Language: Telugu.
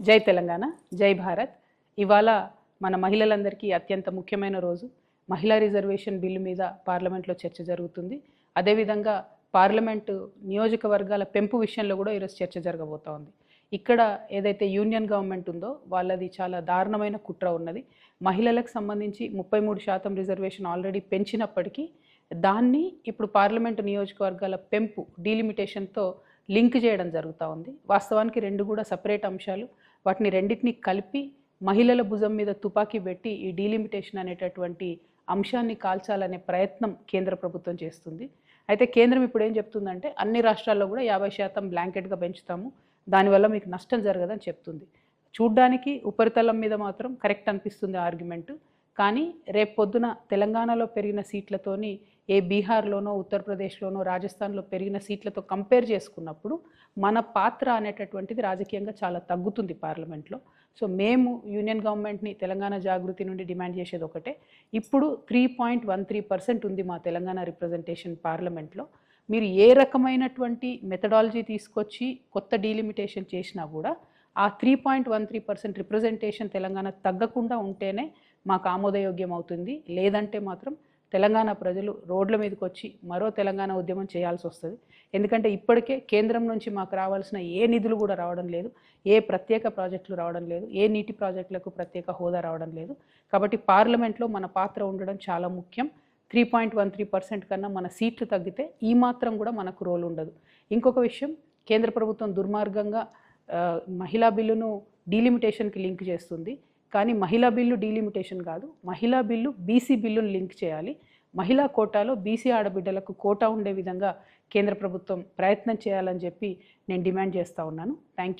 జై తెలంగాణ, జై భారత్. ఇవాళ మన మహిళలందరికీ అత్యంత ముఖ్యమైన రోజు. మహిళా రిజర్వేషన్ బిల్లు మీద పార్లమెంట్లో చర్చ జరుగుతుంది. అదేవిధంగా పార్లమెంటు నియోజకవర్గాల పెంపు విషయంలో కూడా ఈరోజు చర్చ జరగబోతా ఉంది. ఇక్కడ ఏదైతే యూనియన్ గవర్నమెంట్ ఉందో వాళ్ళది చాలా దారుణమైన కుట్ర ఉన్నది. మహిళలకు సంబంధించి 33% రిజర్వేషన్ ఆల్రెడీ పెంచినప్పటికీ దాన్ని ఇప్పుడు పార్లమెంటు నియోజకవర్గాల పెంపు డీలిమిటేషన్తో లింక్ చేయడం జరుగుతూ ఉంది. వాస్తవానికి రెండు కూడా సపరేట్ అంశాలు. వాటిని రెండింటిని కలిపి మహిళల భుజం మీద తుపాకీ పెట్టి ఈ డీలిమిటేషన్ అనేటటువంటి అంశాన్ని కాల్చాలనే ప్రయత్నం కేంద్ర ప్రభుత్వం చేస్తుంది. అయితే కేంద్రం ఇప్పుడు ఏం చెప్తుందంటే అన్ని రాష్ట్రాల్లో కూడా 50% బ్లాంకెట్గా పెంచుతాము, దానివల్ల మీకు నష్టం జరగదని చెప్తుంది. చూడ్డానికి ఉపరితలం మీద మాత్రం కరెక్ట్ అనిపిస్తుంది ఆర్గ్యుమెంటు. కానీ రేపు పొద్దున తెలంగాణలో పెరిగిన సీట్లతోని ఏ బీహార్లోనో ఉత్తరప్రదేశ్లోనో రాజస్థాన్లో పెరిగిన సీట్లతో కంపేర్ చేసుకున్నప్పుడు మన పాత్ర అనేటటువంటిది రాజకీయంగా చాలా తగ్గుతుంది పార్లమెంట్లో. సో మేము యూనియన్ గవర్నమెంట్ని తెలంగాణ జాగృతి నుండి డిమాండ్ చేసేది ఒకటే. ఇప్పుడు 3.13% ఉంది మా తెలంగాణ రిప్రజెంటేషన్ పార్లమెంట్లో. మీరు ఏ రకమైనటువంటి మెథడాలజీ తీసుకొచ్చి కొత్త డీలిమిటేషన్ చేసినా కూడా ఆ 3.13% రిప్రజెంటేషన్ తెలంగాణ తగ్గకుండా ఉంటేనే మాకు ఆమోదయోగ్యం అవుతుంది. లేదంటే మాత్రం తెలంగాణ ప్రజలు రోడ్ల మీదకి వచ్చి మరో తెలంగాణ ఉద్యమం చేయాల్సి వస్తుంది. ఎందుకంటే ఇప్పటికే కేంద్రం నుంచి మాకు రావాల్సిన ఏ నిధులు కూడా రావడం లేదు, ఏ ప్రత్యేక ప్రాజెక్టులు రావడం లేదు, ఏ నీటి ప్రాజెక్టులకు ప్రత్యేక హోదా రావడం లేదు. కాబట్టి పార్లమెంట్లో మన పాత్ర ఉండడం చాలా ముఖ్యం. 3.13% కన్నా మన సీట్లు తగ్గితే ఈ మాత్రం కూడా మనకు రోల్ ఉండదు. ఇంకొక విషయం, కేంద్ర ప్రభుత్వం దుర్మార్గంగా మహిళా బిల్లును డీలిమిటేషన్కి లింక్ చేస్తుంది. కానీ మహిళా బిల్లు డీలిమిటేషన్ కాదు, మహిళా బిల్లు బీసీ బిల్లును లింక్ చేయాలి. మహిళా కోటాలో బీసీ ఆడబిడ్డలకు కోటా ఉండే విధంగా కేంద్ర ప్రభుత్వం ప్రయత్నం చేయాలని చెప్పి నేను డిమాండ్ చేస్తూ ఉన్నాను. Thank you.